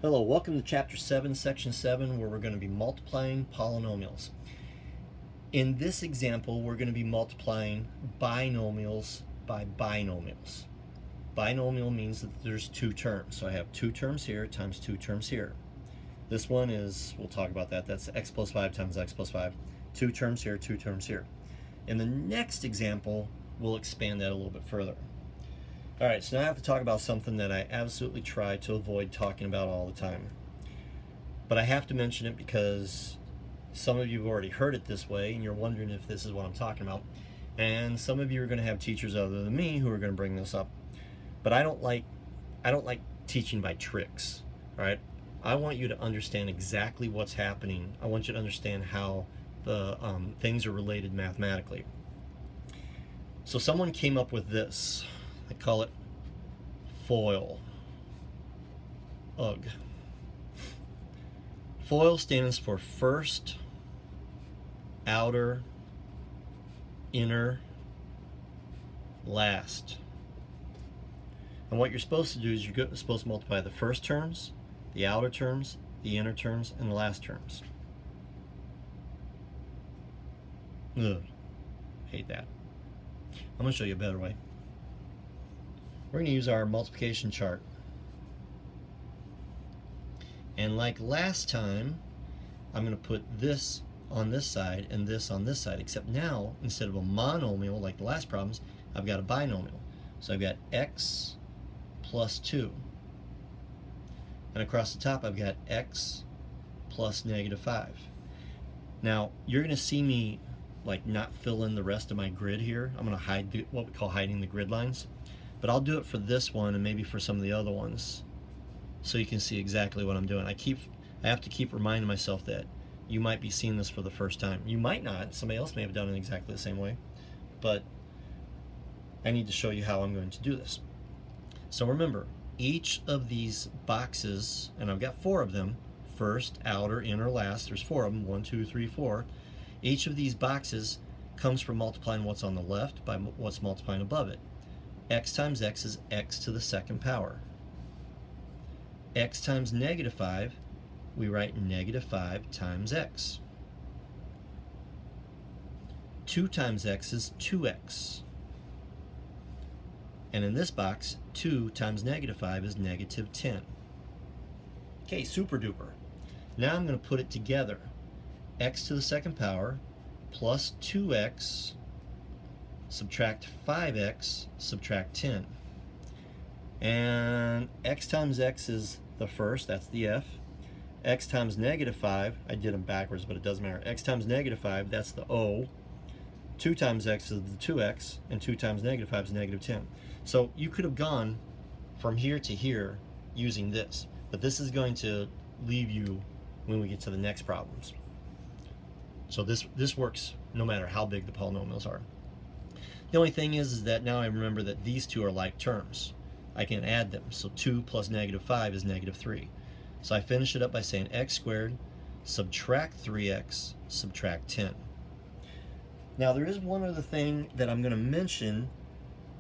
Hello, welcome to Chapter 7, Section 7, where we're going to be multiplying polynomials. In this example, we're going to be multiplying binomials by binomials. Binomial means that there's two terms. So I have two terms here times two terms here. This one is, we'll talk about that, that's x plus 5 times x plus 5. Two terms here, two terms here. In the next example, we'll expand that a little bit further. All right, so now I have to talk about something that I absolutely try to avoid talking about all the time. But I have to mention it because some of you have already heard it this way and you're wondering if this is what I'm talking about. And some of you are going to have teachers other than me who are going to bring this up. But I don't like teaching by tricks, all right? I want you to understand exactly what's happening. I want you to understand how the things are related mathematically. So someone came up with this. I call it FOIL. UG. FOIL stands for first, outer, inner, last. And what you're supposed to do is you're supposed to multiply the first terms, the outer terms, the inner terms, and the last terms. Ugh. Hate that. I'm going to show you a better way. We're going to use our multiplication chart. And like last time, I'm going to put this on this side and this on this side, except now, instead of a monomial like the last problems, I've got a binomial. So I've got x plus 2. And across the top, I've got x plus negative 5. Now, you're going to see me like not fill in the rest of my grid here. I'm going to hide what we call hiding the grid lines. But I'll do it for this one and maybe for some of the other ones so you can see exactly what I'm doing. I have to keep reminding myself that you might be seeing this for the first time. You might not. Somebody else may have done it exactly the same way. But I need to show you how I'm going to do this. So remember, each of these boxes, and I've got 4 of them, first, outer, inner, last, there's 4 of them, 1, 2, 3, 4. Each of these boxes comes from multiplying what's on the left by what's multiplying above it. X times x is x to the second power. X times negative 5, we write negative 5 times x. 2 times x is 2x. And in this box, 2 times negative 5 is negative 10. Okay, super duper. Now I'm going to put it together. X to the second power plus 2x subtract 5x, subtract 10. And x times x is the first, that's the f. X times negative 5, I did them backwards, but it doesn't matter. X times negative 5, that's the O. 2 times x is the 2x, and 2 times negative 5 is negative 10. So you could have gone from here to here using this, but this is going to leave you when we get to the next problems. So this works no matter how big the polynomials are. The only thing is that now I remember that these two are like terms. I can add them. So 2 plus negative 5 is negative 3. So I finish it up by saying x squared, subtract 3x, subtract 10. Now there is one other thing that I'm going to mention,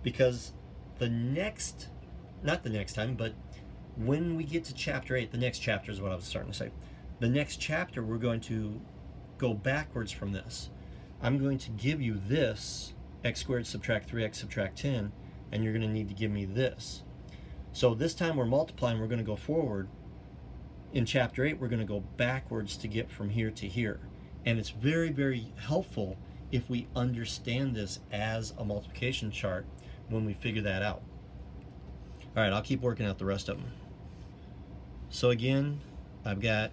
because not the next time, but when we get to chapter 8, the next chapter is what I was starting to say. The next chapter, we're going to go backwards from this. I'm going to give you this, x squared subtract 3x subtract 10, and you're going to need to give me this. So this time we're multiplying, we're going to go forward. In chapter 8, we're going to go backwards to get from here to here. And it's very, very helpful if we understand this as a multiplication chart when we figure that out. All right, I'll keep working out the rest of them. So again, I've got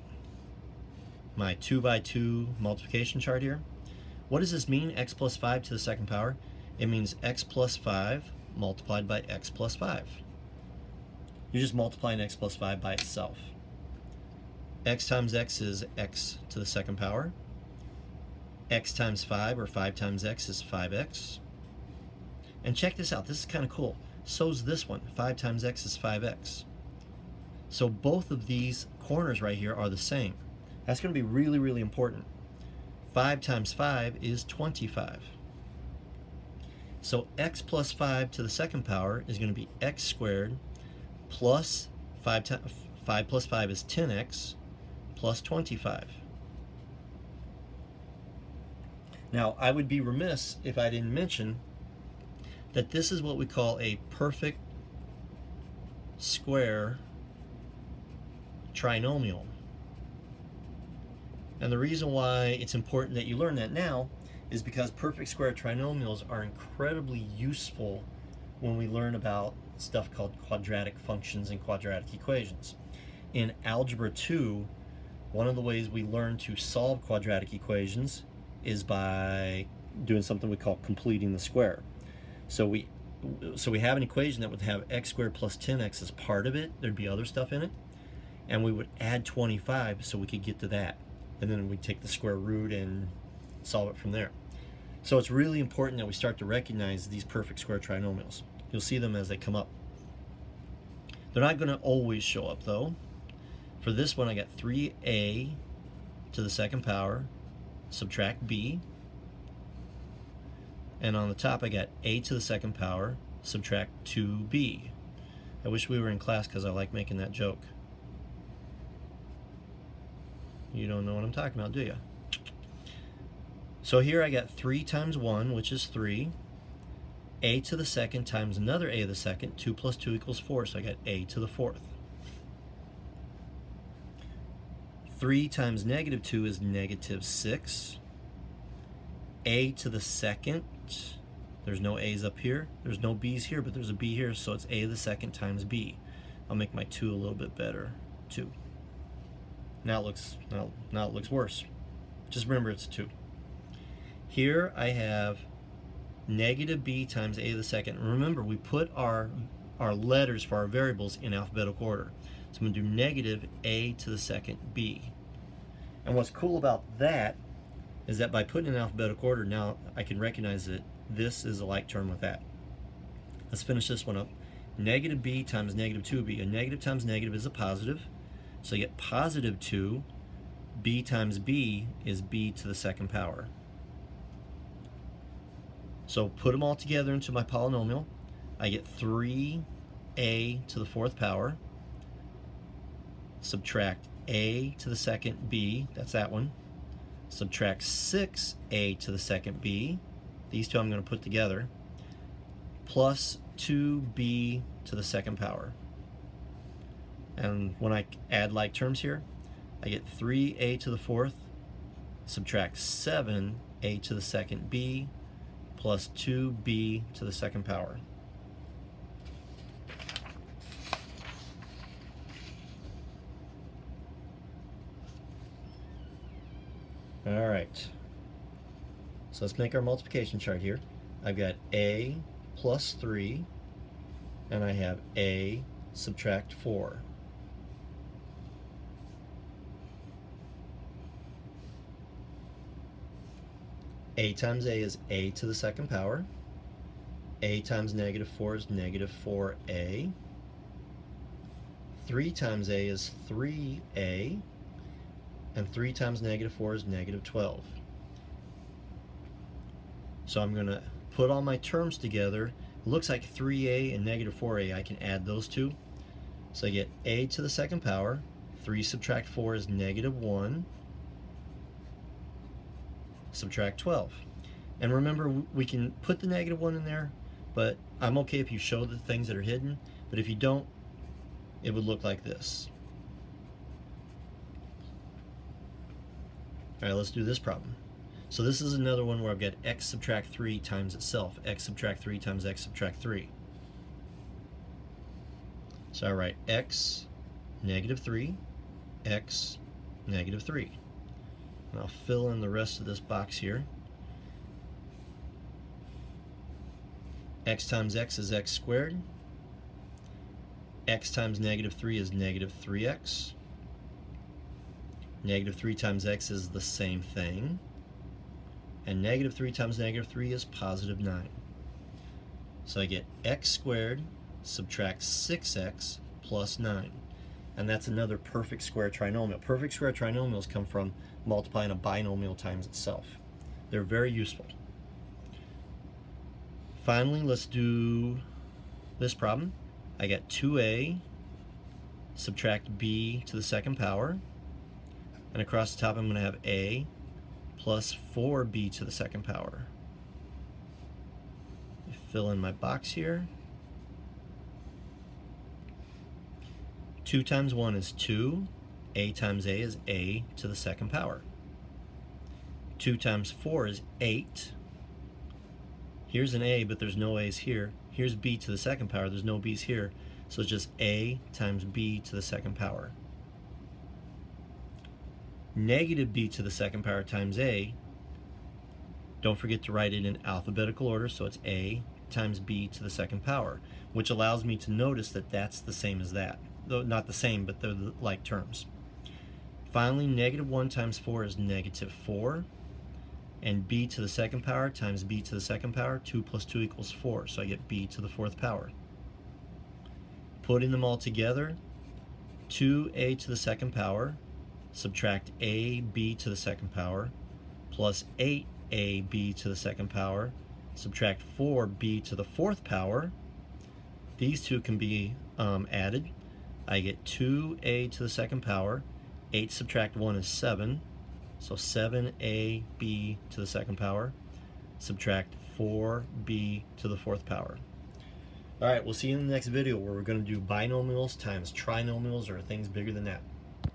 my 2 by 2 multiplication chart here. What does this mean, x plus 5 to the second power? It means x plus 5 multiplied by x plus 5. You're just multiplying x plus 5 by itself. X times x is x to the second power. X times 5, or 5 times x, is 5x. And check this out, this is kind of cool. So's this one, 5 times x is 5x. So both of these corners right here are the same. That's going to be really, really important. 5 times 5 is 25. So x plus 5 to the second power is going to be x squared plus 5 5 plus 5 is 10x plus 25. Now, I would be remiss if I didn't mention that this is what we call a perfect square trinomial. And the reason why it's important that you learn that now is because perfect square trinomials are incredibly useful when we learn about stuff called quadratic functions and quadratic equations. In Algebra 2, one of the ways we learn to solve quadratic equations is by doing something we call completing the square. So we have an equation that would have x squared plus 10x as part of it. There'd be other stuff in it. And we would add 25 so we could get to that. And then we'd take the square root and solve it from there. So it's really important that we start to recognize these perfect square trinomials. You'll see them as they come up. They're not going to always show up though. For this one I got 3a to the second power, subtract b. And on the top I got a to the second power, subtract 2b. I wish we were in class because I like making that joke. You don't know what I'm talking about, do you? So here I got 3 times 1, which is 3. A to the second times another a to the second. 2 plus 2 equals 4, so I got a to the fourth. 3 times negative 2 is negative 6. A to the second. There's no a's up here. There's no b's here, but there's a b here, so it's a to the second times b. I'll make my 2 a little bit better. 2. Now it looks worse. Just remember it's 2. Here I have negative b times a to the second. Remember, we put our letters for our variables in alphabetical order. So I'm going to do negative a to the second b. And what's cool about that is that by putting in alphabetical order, now I can recognize that this is a like term with that. Let's finish this one up. Negative b times negative 2b. A negative times negative is a positive. So you get positive 2. B times b is b to the second power. So put them all together into my polynomial. I get 3a to the fourth power. Subtract a to the second b, that's that one. Subtract 6a to the second b. These two I'm going to put together. Plus 2b to the second power. And when I add like terms here, I get 3a to the fourth, subtract 7a to the second b, plus 2b to the second power. All right, so let's make our multiplication chart here. I've got a plus 3, and I have a subtract 4. A times a is a to the second power. A times negative 4 is negative 4a. 3 times a is 3a. And 3 times negative 4 is negative 12. So I'm going to put all my terms together. It looks like 3a and negative 4a. I can add those two. So I get a to the second power. 3 subtract 4 is negative 1. Subtract 12. And remember, we can put the negative 1 in there, but I'm okay if you show the things that are hidden. But if you don't, it would look like this. All right, let's do this problem. So this is another one where I've got x subtract 3 times itself. X subtract 3 times x subtract 3. So I write x negative 3, x negative 3. And I'll fill in the rest of this box here. X times x is x squared. X times negative 3 is negative 3x. Negative 3 times x is the same thing. And negative 3 times negative 3 is positive 9. So I get x squared subtract 6x plus 9. And that's another perfect square trinomial. Perfect square trinomials come from multiplying a binomial times itself. They're very useful. Finally, let's do this problem. I got 2a subtract b to the second power, and across the top I'm going to have a plus 4b to the second power. Fill in my box here. 2 times 1 is 2. A times a is a to the second power. 2 times 4 is 8. Here's an a, but there's no a's here. Here's b to the second power. There's no b's here. So it's just a times b to the second power. Negative b to the second power times a. Don't forget to write it in alphabetical order, so it's a times b to the second power, which allows me to notice that that's the same as that. Though not the same, but they're like terms. Finally, negative 1 times 4 is negative 4. And b to the second power times b to the second power, 2 plus 2 equals 4. So I get b to the fourth power. Putting them all together, 2a to the second power, subtract ab to the second power, plus 8ab to the second power, subtract 4b to the fourth power. These two can be added. I get 2a to the second power. 8 subtract 1 is 7. So 7ab to the second power. Subtract 4b to the fourth power. Alright, we'll see you in the next video where we're going to do binomials times trinomials or things bigger than that.